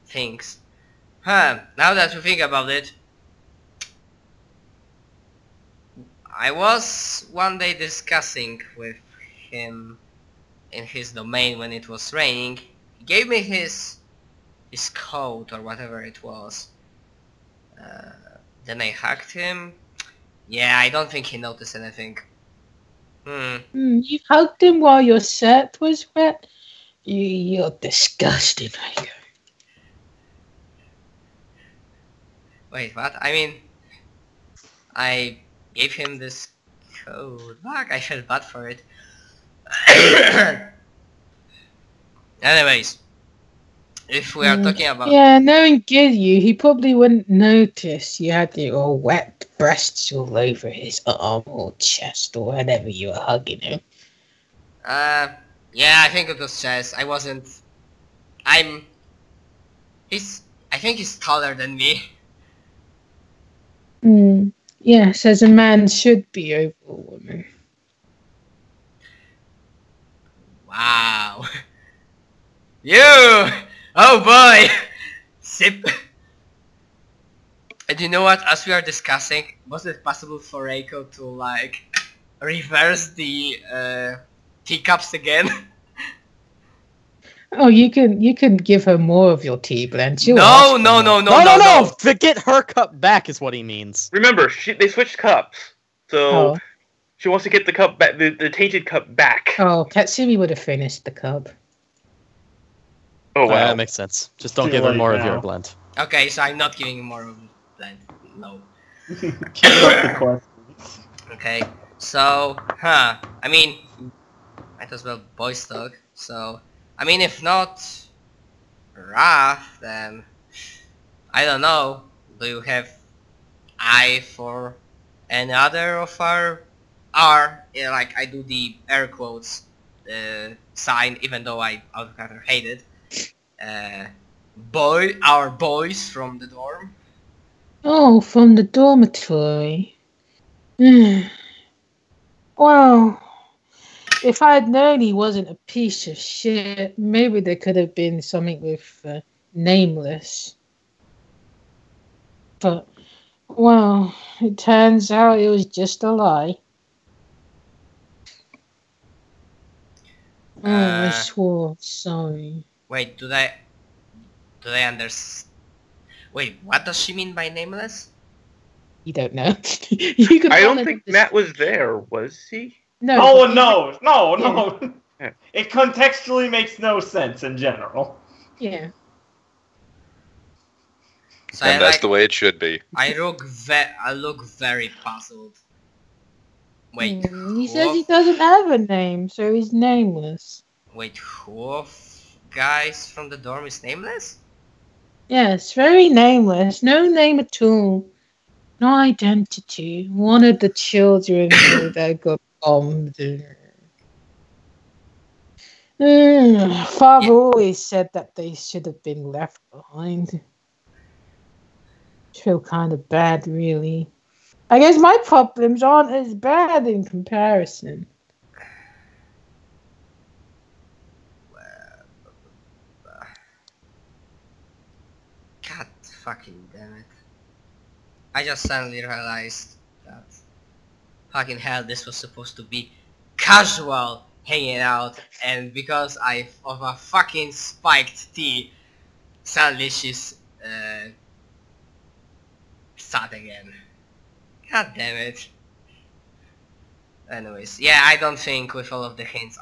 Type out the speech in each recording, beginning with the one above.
things. Huh, now that we think about it, I was one day discussing with him in his domain when it was raining. He gave me his code or whatever it was. Then I hacked him. Yeah, I don't think he noticed anything. You hugged him while your shirt was wet? You're disgusting, Rico. Wait, what? I mean, I gave him this code. Fuck, I felt bad for it. Anyways, if we are talking about... Yeah, knowing Gilyu, he probably wouldn't notice you had your wet breasts all over his arm or chest or whatever you were hugging him. Yeah, I think it was chess. I wasn't... I think he's taller than me. Yes, as a man should be over a woman. Wow. You! Oh boy! Sip! And you know what, as we are discussing, was it possible for Reiko to like reverse the teacups again? Oh, you can give her more of your tea blend. No! Get her cup back is what he means. Remember, they switched cups, so she wants to get the cup back, the tainted cup back. Oh, Katsumi would have finished the cup. Oh wow, that makes sense. Just don't give her more of your blend. Okay, so I'm not giving more of the blend. No. Keep up the questions. Okay, so, I mean, might as well boys talk. So, I mean, if not Wrath, then I don't know. Do you have eye for any other of our yeah, like I do the air quotes sign, even though I altogether hate it. Our boys from the dorm. Oh, from the dormitory. Well, if I had known he wasn't a piece of shit, maybe there could have been something with Nameless. But, well, it turns out it was just a lie. I swore. Sorry. Wait, do they understand? Wait, what does she mean by Nameless? You don't know. I don't think Matt was there, was he? No. Oh no! Yeah. It contextually makes no sense in general. Yeah. So and that's the way it should be. I look very puzzled. Wait, he says he doesn't have a name, so he's nameless. Wait, who of guys from the dorm is nameless? Yes, very nameless. No name at all. No identity. One of the children that got bombed. Father always said that they should have been left behind. I feel kind of bad, really. I guess my problems aren't as bad in comparison. God fucking damn it. I just suddenly realized that fucking hell, this was supposed to be casual hanging out, and because of a fucking spiked tea, suddenly she's sad again. God damn it. Anyways, yeah, I don't think with all of the hints,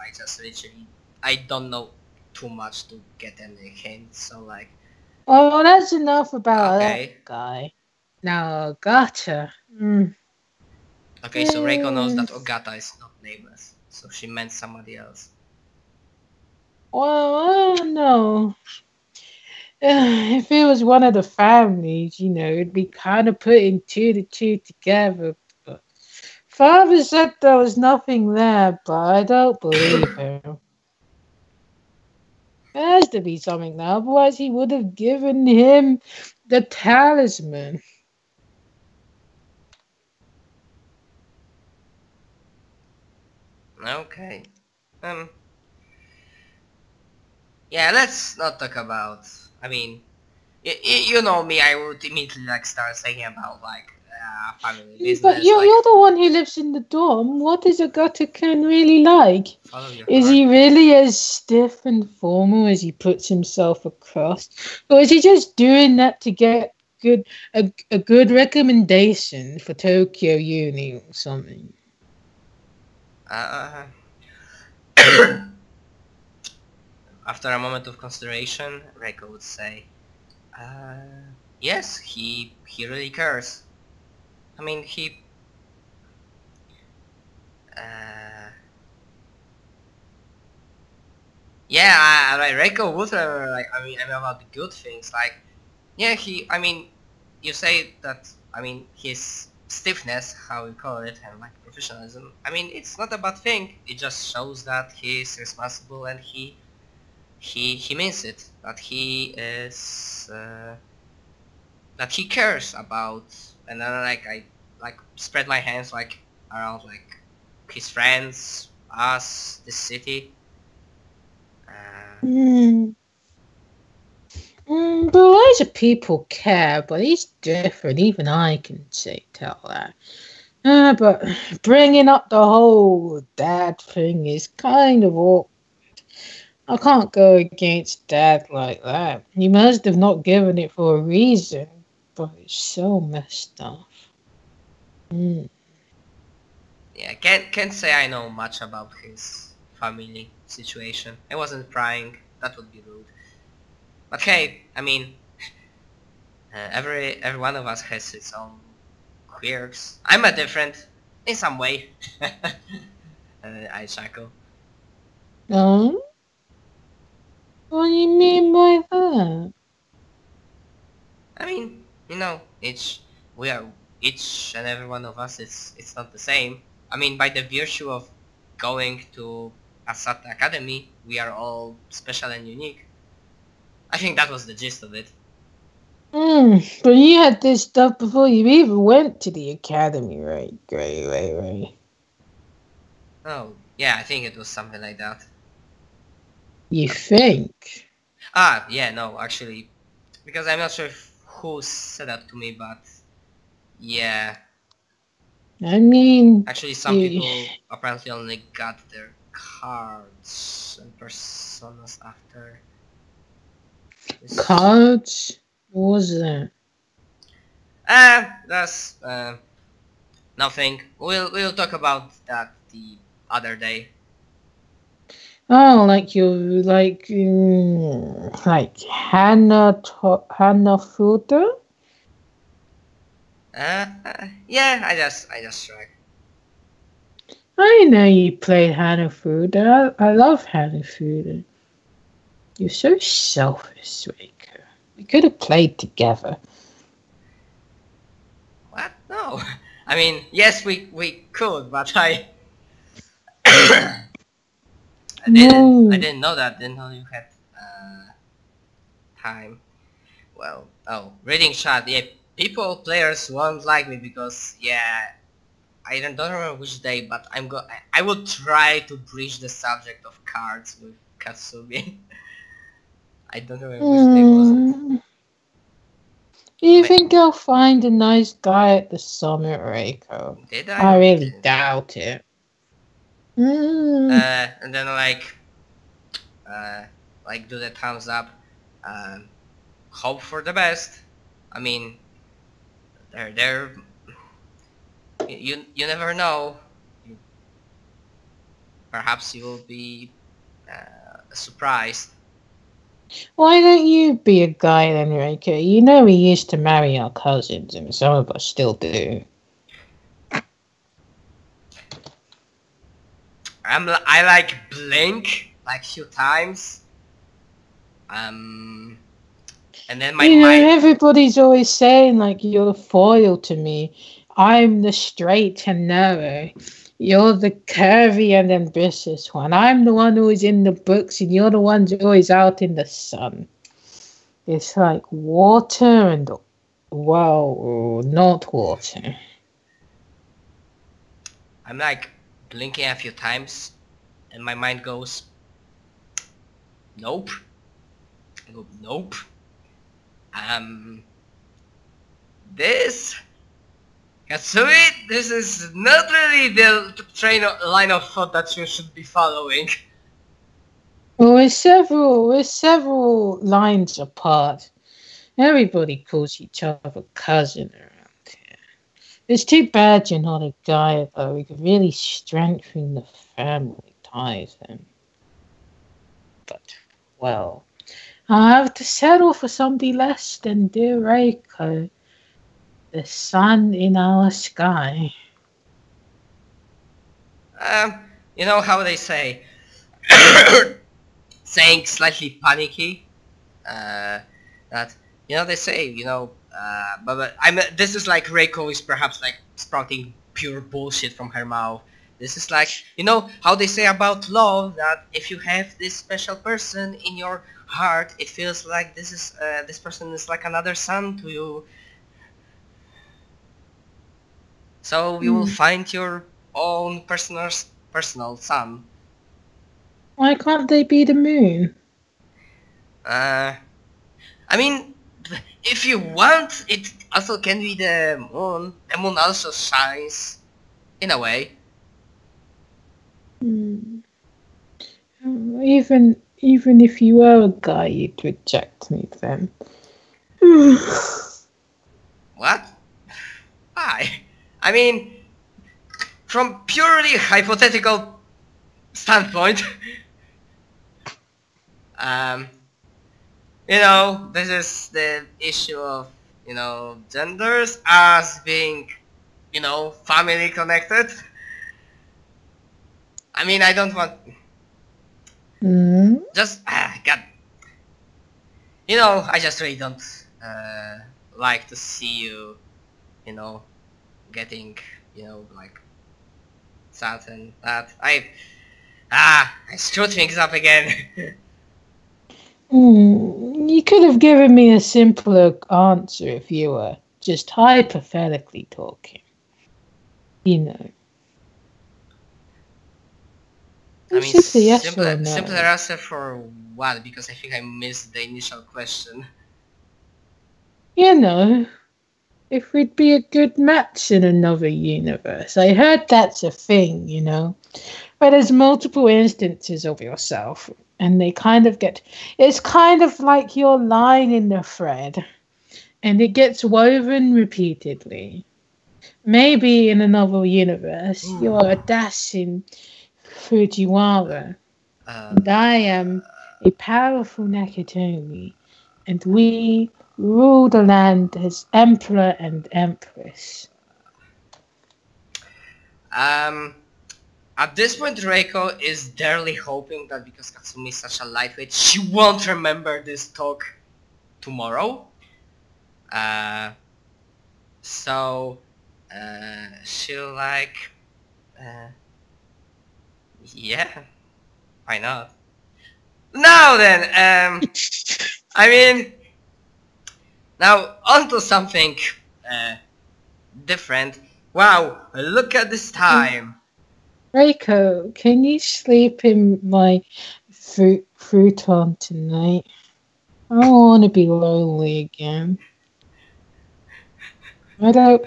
I don't know too much to get any hints, so like... Oh, that's enough about that guy. Now, Ogata. Okay, so Reiko knows that Ogata is not nameless, so she meant somebody else. Well, I don't know. If it was one of the families, it'd be kind of putting two to two together. But Father said there was nothing there, but I don't believe him. There has to be something there, otherwise he would have given him the talisman. Okay. Yeah, let's not talk about I mean, you know me, I would immediately like start thinking about like family business. But you're, like, you're the one who lives in the dorm. What is a Gotokan really like? follow your Is heart. he really as stiff and formal as he puts himself across? Or is he just doing that to get a good recommendation for Tokyo Uni or something? After a moment of consideration, Reiko would say, yes, he really cares. I mean, yeah, Reiko would like, I mean about the good things, like, yeah, I mean, you say that, I mean, his stiffness, how we call it, and like professionalism, I mean, it's not a bad thing, it just shows that he is responsible and he means it, that he is, that he cares about, and then like, I like spread my hands like around like his friends, us, this city. But loads of people care, but he's different. Even I can tell that. But bringing up the whole dad thing is kind of awkward. I can't go against dad like that. He must have not given it for a reason, but it's so messed up. Yeah, can't say I know much about his family situation. I wasn't prying. That would be rude. But hey, I mean, every one of us has its own quirks. I'm a different in some way. I chuckle. What do you mean by that? I mean, you know, each and every one of us. It's not the same. I mean, by the virtue of going to Asata Academy, we are all special and unique. I think that was the gist of it. But you had this stuff before you even went to the academy, right? Right. Oh, yeah, I think it was something like that. You think? Ah, yeah, no, actually, because I'm not sure who said that to me, but yeah, I mean, actually some people apparently only got their cards and personas after this. Cards? What was that? That's nothing. We'll talk about that the other day. Oh, like like Hanafuda? Yeah, I just tried. I know you played Hanafuda. I love Hanafuda. You're so selfish, Reiko. We could have played together. What? No. I mean, yes, we could, but I didn't know that. Didn't know you had time. Well, oh, reading chat. Yeah, players won't like me because yeah, I don't remember which day, but I will try to bridge the subject of cards with Katsumi. I don't remember which day was it. Do you think I'll find a nice guy at the summit, Reiko? Did I really doubt it. And then like do the thumbs up. Hope for the best. I mean, you never know. Perhaps you will be surprised. Why don't you be a guy then, Reiko? You know we used to marry our cousins, and some of us still do. I like blink like few times. And then my mind. Everybody's always saying like you're foil to me. I'm the straight and narrow. You're the curvy and ambitious one. I'm the one who is in the books, and you're the one who's always out in the sun. It's like water and well, not water. I'm like blinking a few times, and my mind goes, nope. I go, nope. This Katsui, this is not really the line of thought that you should be following. Well, we're several lines apart. Everybody calls each other cousin around here. It's too bad you're not a guy, though. We could really strengthen the family ties then. But, well, I have to settle for somebody less than dear Reiko, the sun in our sky. You know how they say, saying slightly panicky, that, you know, they say, you know, but this is like Reiko is perhaps like sprouting pure bullshit from her mouth. This is like, you know, how they say about love, that if you have this special person in your heart, it feels like this person is like another son to you. So you will find your own personal son. Why can't they be the moon? I mean, if you want, it also can be the moon. The moon also shines, in a way. Even if you were a guy, you'd reject me then. What? Why? I mean, from purely hypothetical standpoint, you know, this is the issue of, you know, genders as being, you know, family connected. I mean, I don't want... Just, God. You know, I just really don't like to see you, you know, getting, you know, like, sad and that. I screwed things up again. You could have given me a simpler answer if you were just hypothetically talking. You know. I mean, Just a yes or no. simpler answer for what? Because I think I missed the initial question. You know, if we'd be a good match in another universe. I heard that's a thing, you know. But there's multiple instances of yourself, and they kind of get... It's kind of like your line in the thread, and it gets woven repeatedly. Maybe in another universe, you're a dash in Fujiwara, and I am a powerful Nakatomi, and we rule the land as Emperor and Empress. At this point, Reiko is barely hoping that because Katsumi is such a lightweight, she won't remember this talk tomorrow. So she'll like, yeah, why not? Now then, I mean, now onto something different. Wow, look at this time. Reiko, can you sleep in my futon tonight? I don't want to be lonely again. I don't...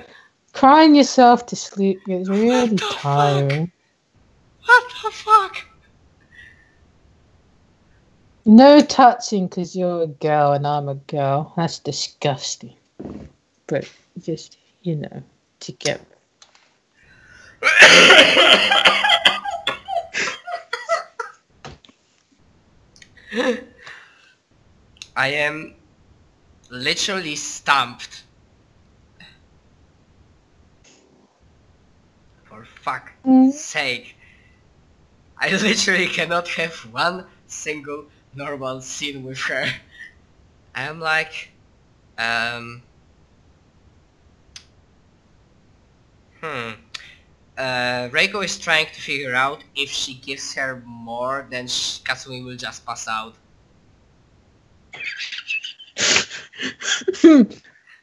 Crying yourself to sleep is really tiring. What the fuck? No touching because you're a girl and I'm a girl. That's disgusting. But just, you know, together. I am literally stumped. For fuck's sake. I literally cannot have one single normal scene with her. I am like... Reiko is trying to figure out if she gives her more, then Katsumi will just pass out.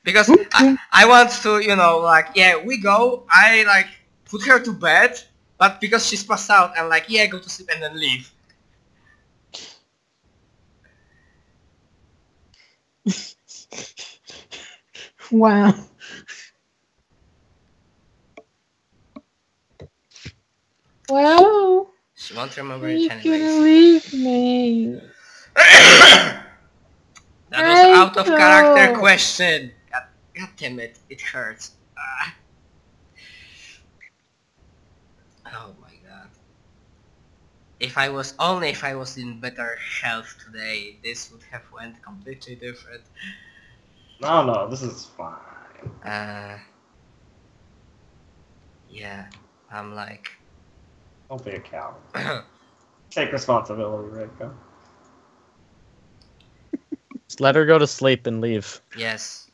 Because I want to, you know, like, yeah, we go, I like put her to bed, but because she's passed out, I'm like, yeah, go to sleep and then leave. Wow. Well, She won't remember you're it gonna anyways. leave me. That was out of character Michael. question. God damn it, it hurts. Ah. Oh my god. If I was in better health today, this would have went completely different. No, this is fine. Yeah, I'm like... Don't be a coward. Take responsibility, Rico. Just let her go to sleep and leave. Yes.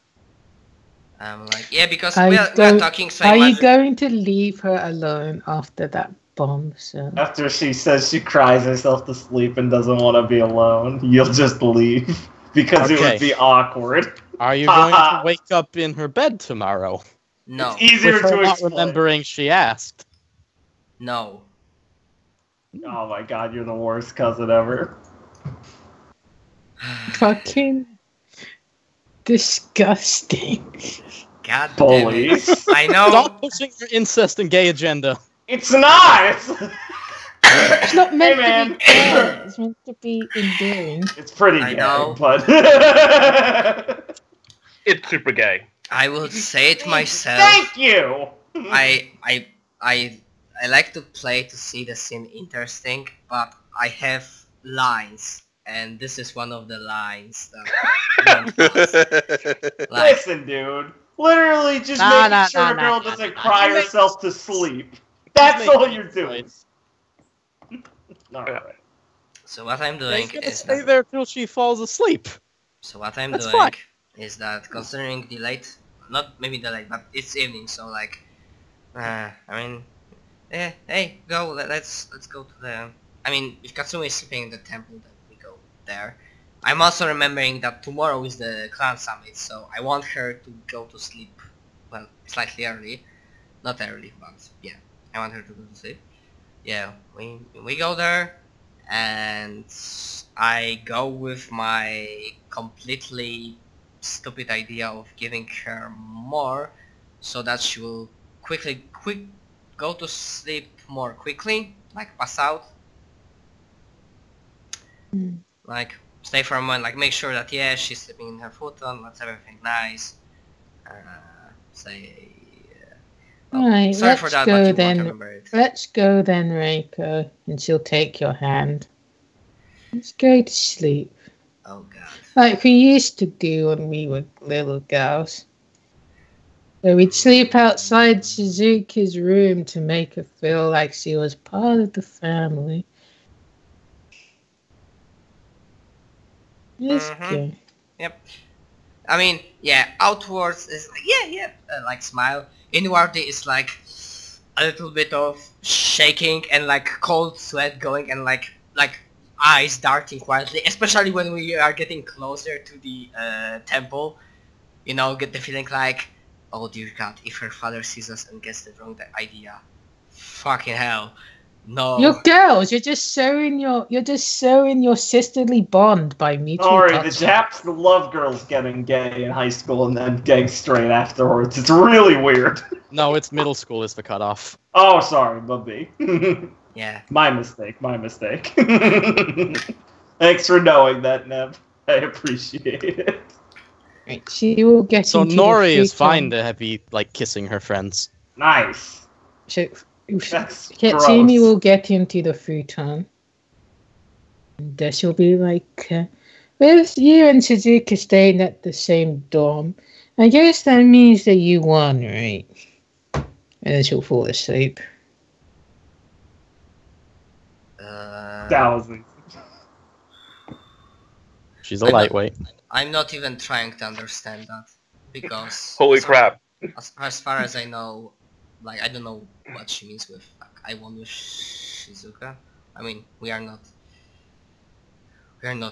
I'm like, yeah, because Are we you are go- talking so Are you much... going to leave her alone after that bombshell? After she says she cries herself to sleep and doesn't want to be alone, you'll just leave. Because it Okay. would be awkward. Are you going to wake up in her bed tomorrow? No. It's easier With her to not explain. remembering she asked. No. Oh my god, you're the worst cousin ever. Fucking disgusting. God damn it. Bullies. I know. Stop pushing your incest and gay agenda. It's not! It's not meant man. to be gay. It's meant to be endearing. It's pretty I gay, know. but... It's super gay. I will say it myself. Thank you! I like to play to see the scene interesting, but I have lines, and this is one of the lines that don't pass. Like, Listen, dude. Literally just Nah, making nah, sure nah, a girl nah, doesn't nah. cry You make- herself to sleep. That's make all it you're doing. right. Alright. so what I'm doing She's gonna is stay that, there till she falls asleep. so what I'm That's doing fine. is that considering the late, not maybe the late, but it's evening, so like, I mean, hey, go, let's go to the, I mean, if Katsumi is sleeping in the temple, then we go there. I'm also remembering that tomorrow is the clan summit, so I want her to go to sleep, well, slightly early. Not early, but yeah, I want her to go to sleep. Yeah, we go there, and I go with my completely stupid idea of giving her more, so that she will go to sleep more quickly, like pass out, like stay for a moment, like make sure that yeah she's sleeping in her futon, that's everything nice. Say. Right, Sorry let's for that, go but you won't then. remember it. Let's go then, Reiko, and she'll take your hand. Let's go to sleep. Oh god. Like we used to do when we were little girls. Where we'd sleep outside Suzuki's room to make her feel like she was part of the family. Let's go. Yep. I mean, yeah, outwards is like, yeah, like smile. Inwardly is like a little bit of shaking and like cold sweat going and like eyes darting quietly, especially when we are getting closer to the temple. You know, get the feeling like, oh dear god, if her father sees us and gets the wrong idea. Fucking hell. No. You're girls. You're just showing your sisterly bond by mutual Sorry, the touch. Japs love girls getting gay in high school and then getting straight afterwards. It's really weird. No, it's middle school is the cutoff. Oh, sorry, Bubby. Yeah. My mistake. Thanks for knowing that, Neb. I appreciate it. Right, she will get So into the Nori is futon. fine to be like kissing her friends. Nice. So, That's Katsumi gross. will get into the futon. And she'll be like, with you and Suzuki staying at the same dorm, I guess that means that you won, right? And then she'll fall asleep. Thousands. She's a lightweight. I'm not even trying to understand that, because Holy crap. As far as I know, like I don't know what she means with like I won with Shizuka. I mean, we are not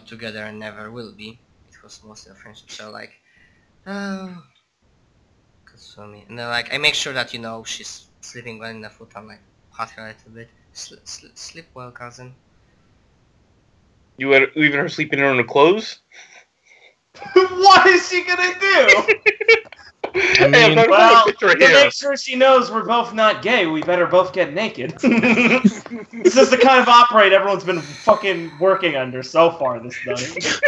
together and never will be. It was mostly a friendship, so like, Kasumi. And then like I make sure that she's sleeping well in the futon, like pat her a little bit. Sleep well, cousin. You were leaving her sleeping in her clothes? What is she gonna do? Hey, I'm Well, picture to here. make sure she knows we're both not gay, we better both get naked. This is the kind of operate everyone's been fucking working under so far this night.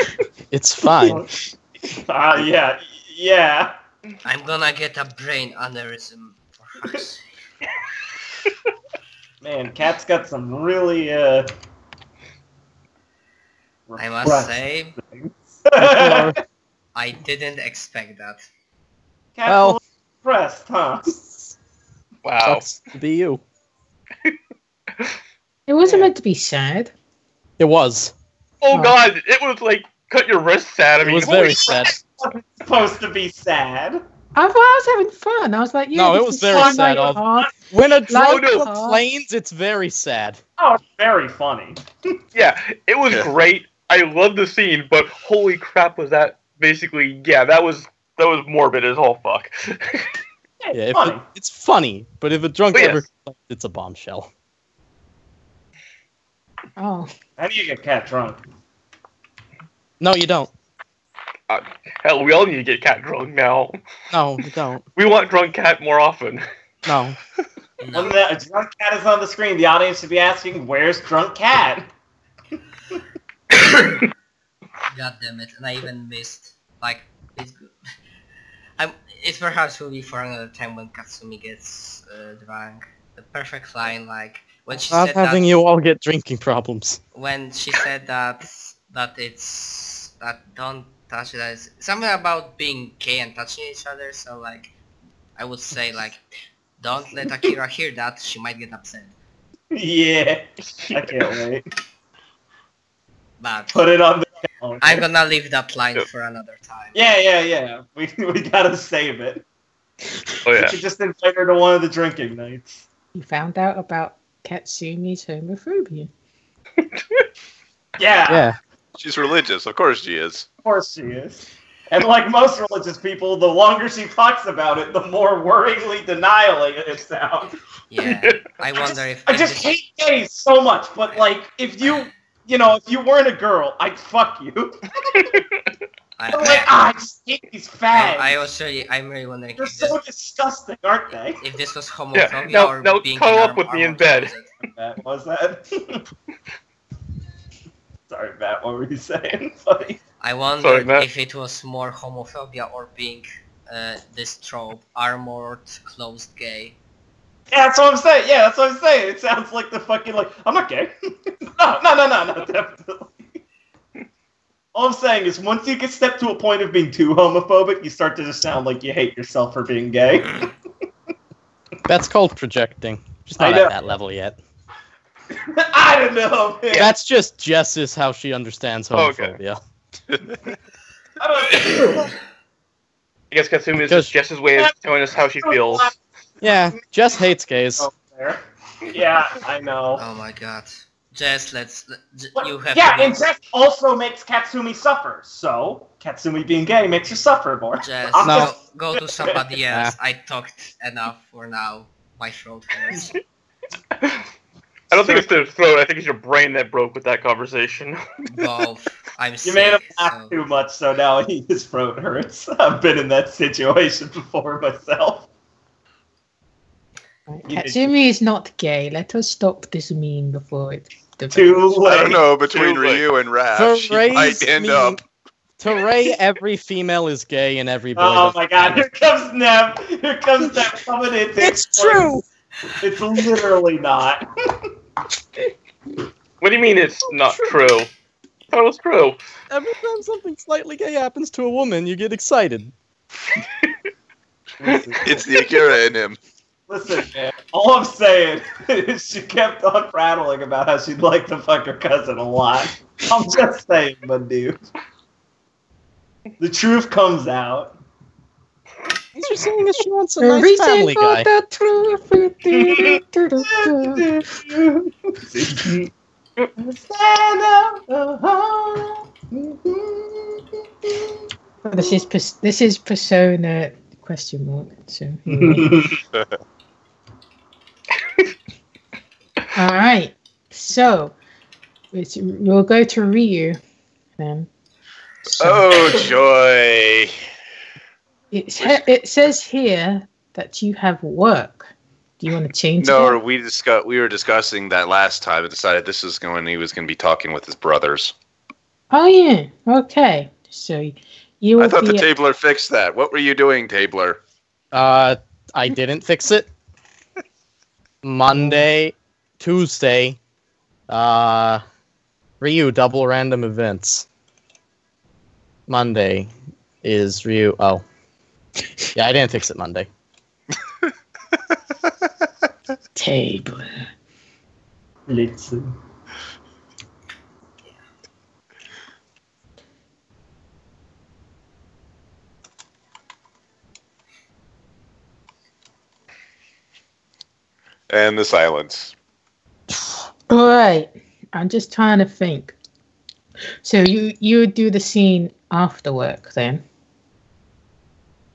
It's fine. Yeah. I'm gonna get a brain aneurysm for fuck's sake. Man, Cat's got some really, I must repressed say, things. I didn't expect that. Cat's Well- a little repressed, huh? Wow. Sucks to be you. It wasn't meant to be sad. It was. Oh Oh. god, it was like cut your wrist sad. I It mean, was holy very crap. sad. Wasn't supposed to be sad. I thought I was having fun. I was like, yeah, No, it this was is very fun, sad. like, hard. When a drunk Like- complains, it's very sad. Oh, it's very funny. Yeah, it was great. I love the scene, but holy crap, was that basically? Yeah, that was morbid as all fuck. Yeah, funny. it's funny, but if a drunk Oh, yes. ever complains, it's a bombshell. Oh, How do you get Cat drunk? No, you don't. Hell, we all need to get Cat drunk now. No, you don't. We want drunk Cat more often. No. No. When the drunk Cat is on the screen, the audience should be asking, "Where's drunk Cat?" God damn it, and I even missed, like, it's good. It's perhaps will be for another time when Katsumi gets drunk. The perfect line, like, when she Not said having that, you all get drinking problems. when she said that don't touch it, as something about being gay and touching each other, so like, I would say like, don't let Akira hear that, she might get upset. Yeah, I can't wait. But Put it on the calendar. I'm gonna leave that line for another time. Yeah. We gotta save it. Oh We yeah. should just invite her to one of the drinking nights. you found out about Katsumi's homophobia. Yeah, Yeah. She's religious, of course she is. of course she is. And like most religious people, the longer she talks about it, the more worryingly denialing it sounds. Yeah, I wonder if I just hate gays so much, but like, if you weren't a girl, I'd fuck you. I, I'm like, I just hate these fags. I'm really wondering They're if this, so disgusting, aren't they? if this was homophobia now- or now being cuddle in up with me in armored bed. closet. That was that. Sorry, Matt. What were you saying, buddy? I wonder Sorry, Matt. if it was more homophobia or being this trope, armored, closed gay. Yeah, that's what I'm saying. Yeah, that's what I'm saying. It sounds like the fucking like I'm not gay. no, definitely. All I'm saying is once you get step to a point of being too homophobic, you start to just sound like you hate yourself for being gay. That's called projecting. Just I not know. at that level yet. I don't know, man. That's just Jess's how she understands Okay. homophobia. I don't I guess Katsumi is Because- just Jess's way of telling us how she feels. Yeah, Jess hates gays. Oh, there. Yeah, I know. Oh my god. Jess, you have Yeah, to and Jess also makes Katsumi suffer. So Katsumi being gay makes her suffer more. Jess, I'm No. just- go to somebody else. I talked enough for now. My throat hurts. I don't think it's the throat. I think it's your brain that broke with that conversation. Both. I'm You sick, made him laugh so- too much, so now his throat hurts. I've been in that situation before myself. Right, You- Katsumi is not gay. Let us stop this meme before it develops. Too late. I don't know, between Too late. Ryu and Raph, To she might raise end me- up. To Ray, every female is gay and every boy. Oh doesn't. my god, here comes Nev. Here comes Nev coming in. It's true. It's literally not. What do you mean it's not true? I thought it was true. Every time something slightly gay happens to a woman, you get excited. It's the Akira in him. Listen, man, all I'm saying is she kept on prattling about how she'd like to fuck her cousin a lot. I'm just saying, my dude. The truth comes out. What you're saying is she wants a A nice reason family for guy. the truth. This is Persona question mark. So anyway. All right. So we'll go to Ryu then. So, Oh, joy. It says here that you have work. Do you want to change No, that? we were discussing that last time and decided this is when he was going to be talking with his brothers. Oh yeah. Okay. So you will I thought be. the tabler fixed that. What were you doing, tabler? I didn't fix it. Monday, Tuesday, Ryu double random events. Monday is Ryu. Oh, yeah, I didn't fix it Monday. Table. Let's see. And the silence. All right. I'm just trying to think. So you do the scene after work then?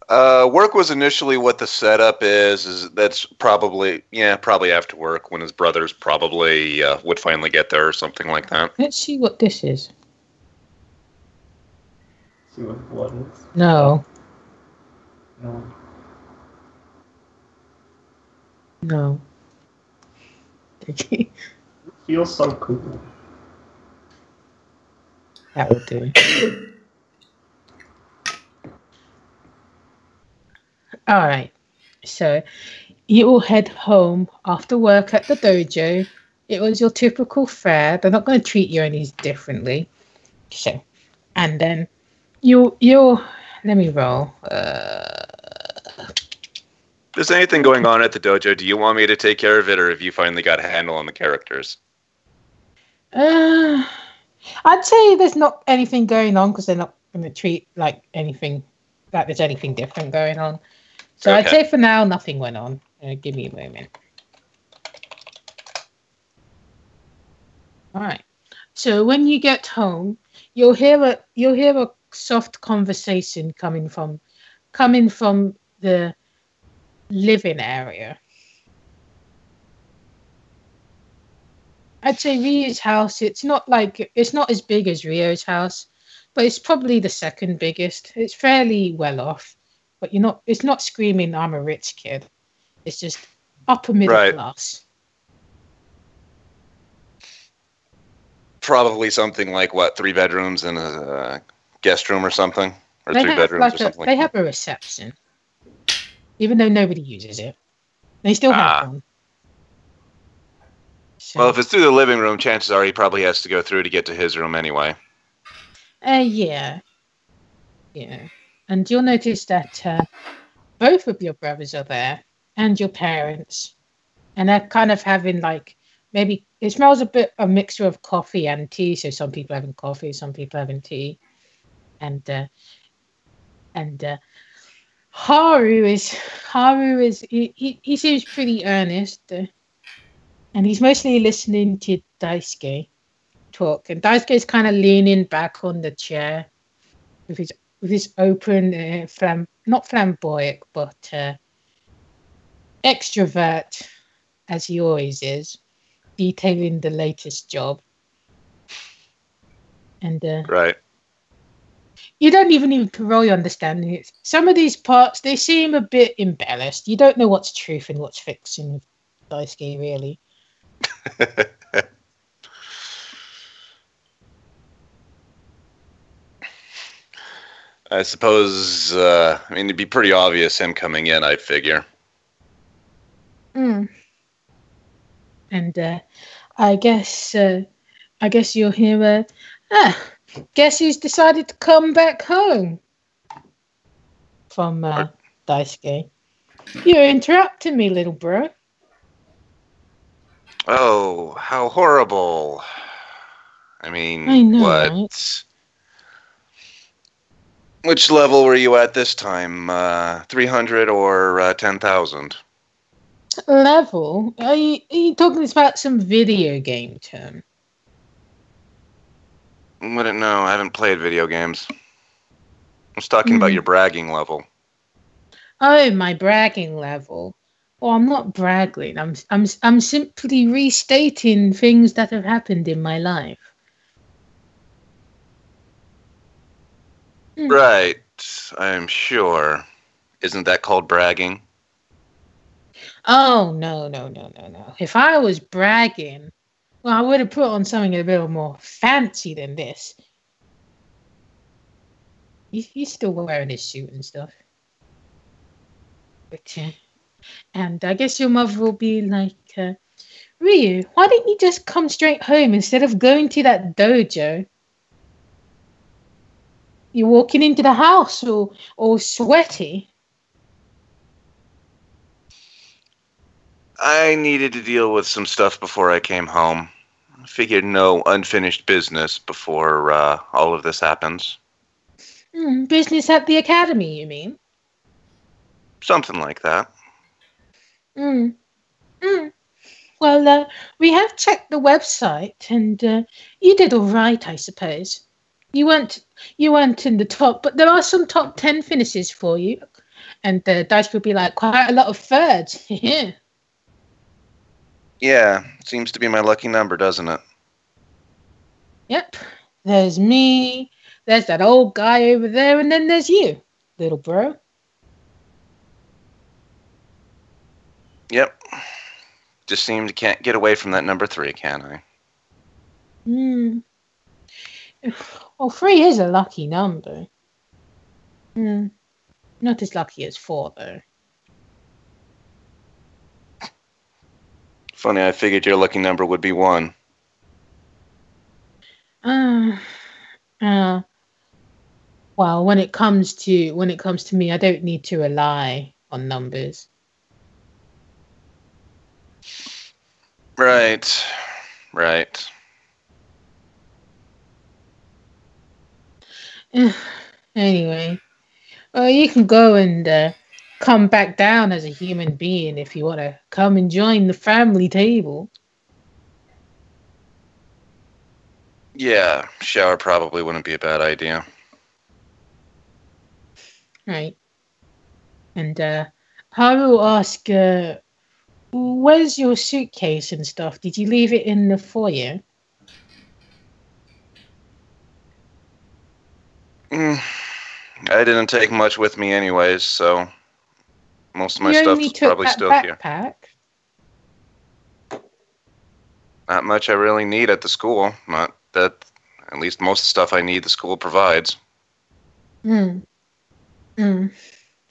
Work was initially what the setup is that's probably after work when his brothers probably would finally get there or something like that. Let's see what this is. See what blood is. No. No. No. Feels so cool. That will do. All right. So you all head home after work at the dojo. It was your typical fare. They're not going to treat you any differently. So, and then you'll let me roll. If there's anything going on at the dojo, do you want me to take care of it, or have you finally got a handle on the characters? I'd say there's not anything going on because they're not going to treat like anything like there's anything different going on. So I'd Okay. say for now nothing went on. Give me a moment. All right. So when you get home, you'll hear a soft conversation coming from the living area. I'd say Rio's house, it's not as big as Rio's house, but it's probably the second biggest. It's fairly well off, but it's not screaming I'm a rich kid. It's just upper middle Right. class. Probably something like, what, 3 bedrooms and a guest room or something? Or They 3 have bedrooms or something they like have that? a reception. Even though nobody uses it. They still have one. So, Well, if it's through the living room, chances are he probably has to go through to get to his room anyway. yeah. Yeah. And you'll notice that both of your brothers are there and your parents. And they're kind of having maybe it smells a mixture of coffee and tea. So some people having coffee, some people having tea. And Haru is he seems pretty earnest. And he's mostly listening to Daisuke talk. And Daisuke's kind of leaning back on the chair with his open, not flamboyant, but extrovert, as he always is, detailing the latest job. And Right. you don't even need to roll your understanding it. Some of these parts, they seem a bit embellished. You don't know what's truth and what's fiction with Daisuke, really. I suppose, it'd be pretty obvious him coming in, I'd figure. And I guess you'll hear guess who's decided to come back home from Daisuke. You're interrupting me, little bro. Oh, how horrible. I know, what? right? Which level were you at this time? 300 or 10,000? Level? Are you talking about some video game term? Wouldn't know. I haven't played video games. I was talking about your bragging level. Oh, my bragging level. Well, I'm not bragging. I'm simply restating things that have happened in my life. Right, I'm sure. Isn't that called bragging? Oh, no. If I was bragging, well, I would have put on something a little more fancy than this. He's still wearing his suit and stuff. But, and I guess your mother will be like, Ryu, why didn't you just come straight home instead of going to that dojo? You're walking into the house all sweaty. I needed to deal with some stuff before I came home. I figured no unfinished business before all of this happens. Business at the academy, you mean? Something like that. Well, we have checked the website, and you did all right, I suppose. You weren't in the top, but there are some top 10 finishes for you, and the dice will be like quite a lot of thirds. Yeah, seems to be my lucky number, doesn't it? Yep. There's me. There's that old guy over there, and then there's you, little bro. Yep. Just seem to can't get away from that number 3, can I? Well, 3 is a lucky number. Not as lucky as 4, though. Funny, I figured your lucky number would be 1. Well, when it comes to me, I don't need to rely on numbers. Right. Anyway, well, you can go and come back down as a human being if you want to come and join the family table. Yeah, shower probably wouldn't be a bad idea. Right. And Haru will ask, where's your suitcase and stuff? Did you leave it in the foyer? I didn't take much with me anyways, so most of my stuff's probably still here. Not much I really need at the school. Not that, at least most of the stuff I need the school provides.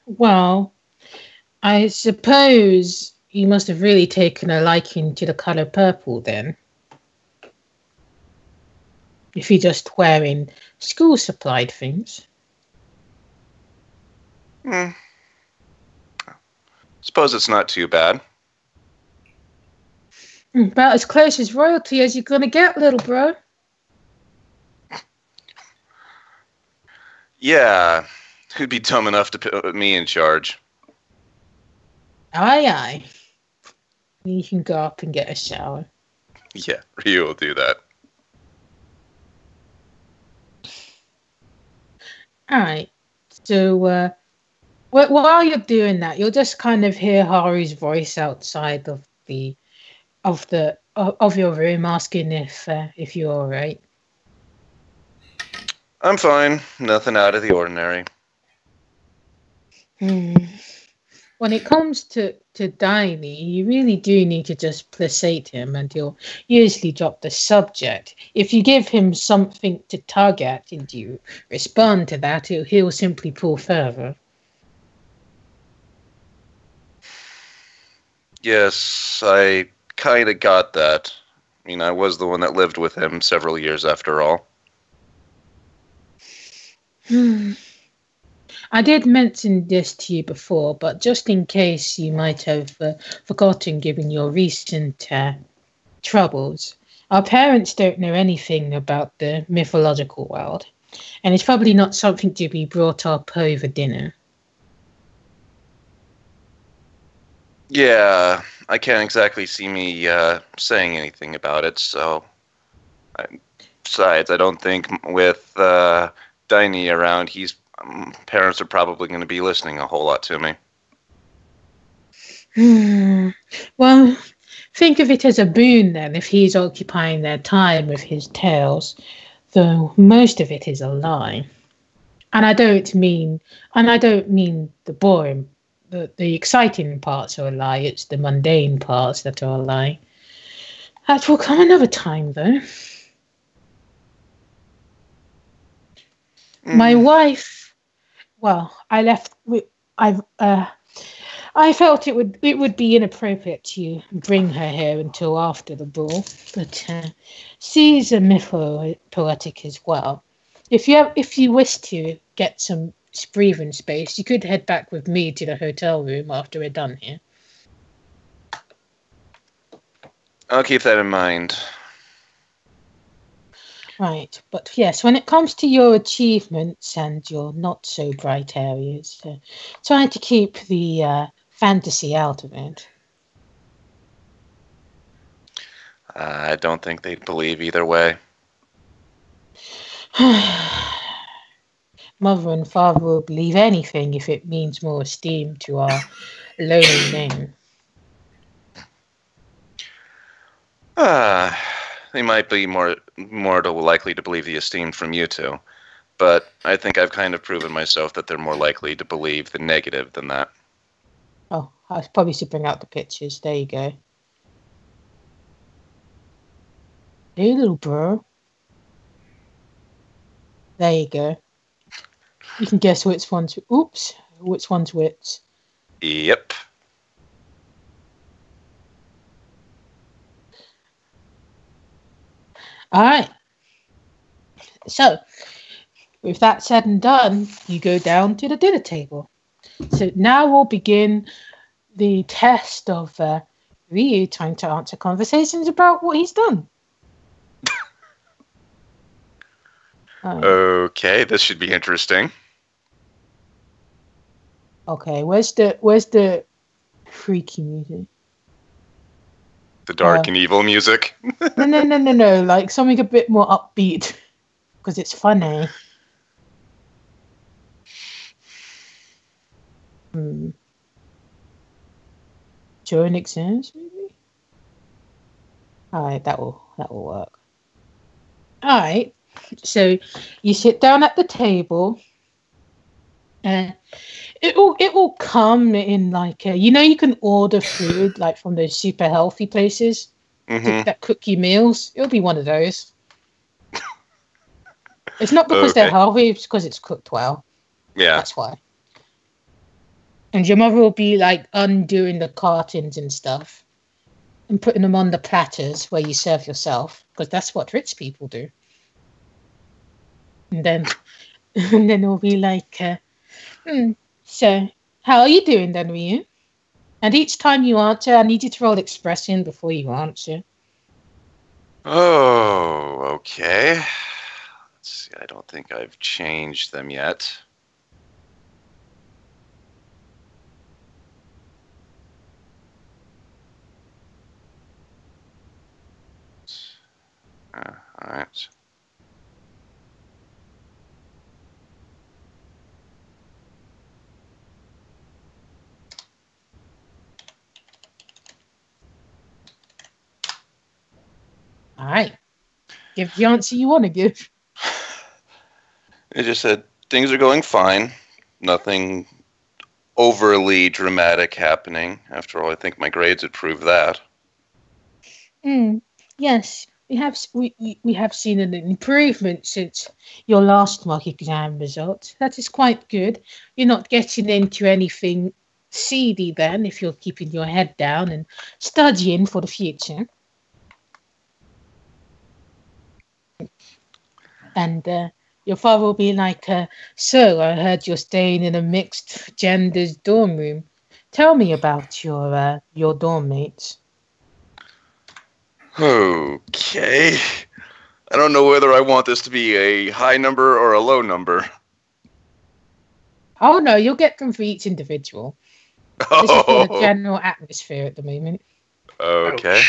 Well, I suppose you must have really taken a liking to the color purple then. If you're just wearing school supplied things. Suppose it's not too bad. About as close as royalty as you're gonna get, little bro. Yeah, who'd be dumb enough to put me in charge? Aye. You can go up and get a shower. Yeah, Ryu will do that. Alright. So while you're doing that, you'll just kind of hear Haru's voice outside of your room asking if you're alright. I'm fine. Nothing out of the ordinary. When it comes to Daini, you really do need to just placate him, and he'll usually drop the subject. If you give him something to tug at and you respond to that, he'll simply pull further. Yes, I kind of got that. I mean, I was the one that lived with him several years after all. I did mention this to you before, but just in case you might have forgotten given your recent troubles, our parents don't know anything about the mythological world, and it's probably not something to be brought up over dinner. Yeah, I can't exactly see me saying anything about it, so... Besides, I don't think with Daini around, parents are probably going to be listening a whole lot to me. Well, think of it as a boon then, if he's occupying their time with his tales, though most of it is a lie. And I don't mean the boring, the exciting parts are a lie. It's the mundane parts that are a lie. That will come another time, though. My wife. Well, I left. I felt it would be inappropriate to bring her here until after the ball, but she's a mytho-poetic as well. If you wish to get some breathing space, you could head back with me to the hotel room after we're done here. I'll keep that in mind. Right, but yes, when it comes to your achievements and your not so bright areas, try to keep the fantasy out of it. I don't think they'd believe either way. Mother and father will believe anything if it means more esteem to our lonely name. They might be more likely to believe the esteem from you two, but I think I've kind of proven myself that they're more likely to believe the negative than that. Oh, I probably should bring out the pictures. There you go. Hey, little bro. There you go. You can guess which one's... Oops. Which one's which. Yep. All right. So, with that said and done, you go down to the dinner table. So now we'll begin the test of Ryu trying to answer conversations about what he's done. Okay, this should be interesting. Okay, where's the freaky music? The dark and evil music. No. Like something a bit more upbeat, because it's funny. During exams, maybe. All right, that will work. All right, so you sit down at the table. It will come in like you can order food like from those super healthy places that cook you meals. It'll be one of those. It's not because they're healthy; it's because it's cooked well. Yeah, that's why. And your mother will be like undoing the cartons and stuff, and putting them on the platters where you serve yourself, because that's what rich people do. And then it'll be like. So, how are you doing then, Ryu? And each time you answer, I need you to roll expression before you answer. Oh, okay. Let's see, I don't think I've changed them yet. All right. All right. Give the answer you want to give. It just said things are going fine. Nothing overly dramatic happening. After all, I think my grades would prove that. Yes, we have seen an improvement since your last mock exam results. That is quite good. You're not getting into anything seedy then, if you're keeping your head down and studying for the future. And your father will be like, so I heard you're staying in a mixed genders dorm room. Tell me about your dorm mates. Okay. I don't know whether I want this to be a high number or a low number. Oh no, you'll get them for each individual. This is for the general atmosphere at the moment. Okay.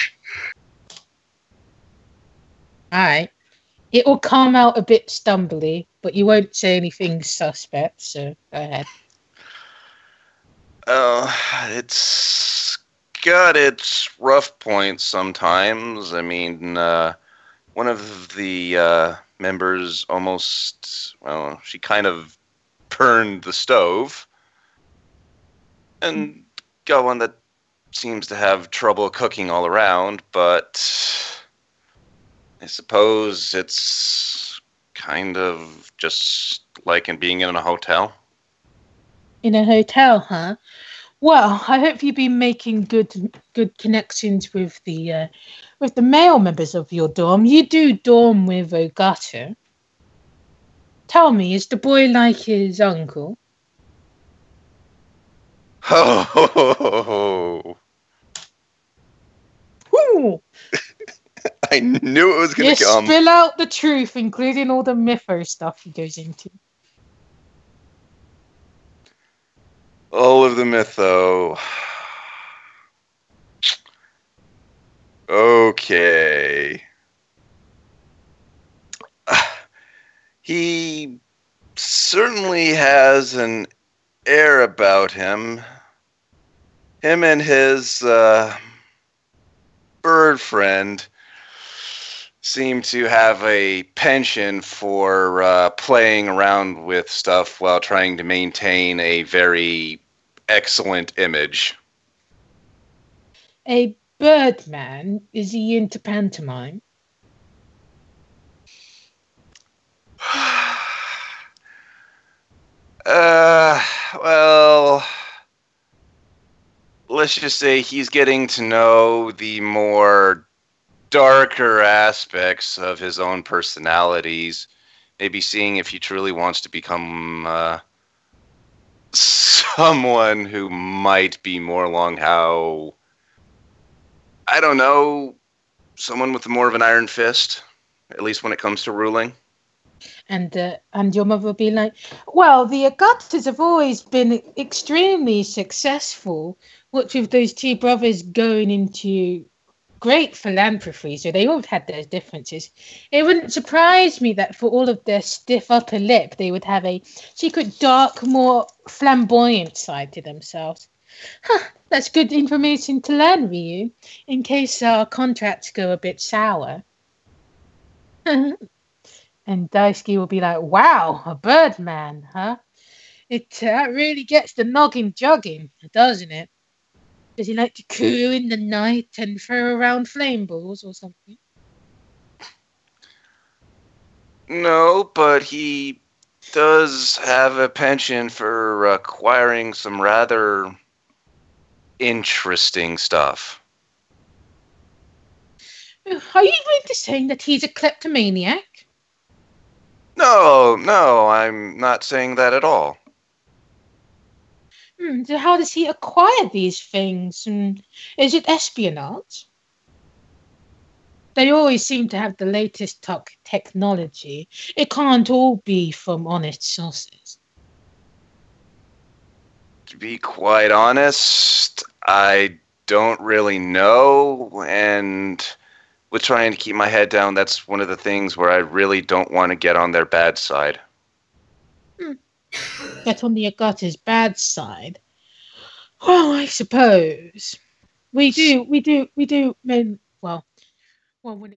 Alright. It will come out a bit stumbly, but you won't say anything suspect, so go ahead. It's got its rough points sometimes. I mean, one of the members almost, well, she kind of burned the stove. And got one that seems to have trouble cooking all around, but I suppose it's kind of just like in being in a hotel. In a hotel, huh? Well, I hope you've been making good connections with the male members of your dorm. You do dorm with Ogata. Tell me, is the boy like his uncle? Oh, Ooh, I knew it was going you to come. spill out the truth, including all the mytho stuff he goes into. All of the mytho. Okay. He certainly has an air about him. Him and his bird friend seem to have a penchant for playing around with stuff while trying to maintain a very excellent image. A birdman? Is he into pantomime? Well, let's just say he's getting to know the more darker aspects of his own personalities. Maybe seeing if he truly wants to become someone who might be more along how, I don't know, someone with more of an iron fist, at least when it comes to ruling. And your mother will be like, well, the Agatas have always been extremely successful. What with those two brothers going into great philanthropy, so they all had their differences. It wouldn't surprise me that for all of their stiff upper lip, they would have a secret, dark, more flamboyant side to themselves. Huh, that's good information to learn, Ryu, in case our contracts go a bit sour. And Daisuke will be like, wow, a birdman, huh? It really gets the noggin jogging, doesn't it? Does he like to coo in the night and throw around flame balls or something? No, but he does have a penchant for acquiring some rather interesting stuff. Are you really saying that he's a kleptomaniac? No, I'm not saying that at all. So how does he acquire these things? Is it espionage? They always seem to have the latest technology. It can't all be from honest sources. To be quite honest, I don't really know, and with trying to keep my head down, that's one of the things where I really don't want to get on their bad side. Get on the Agata's bad side. Well, I suppose we do. When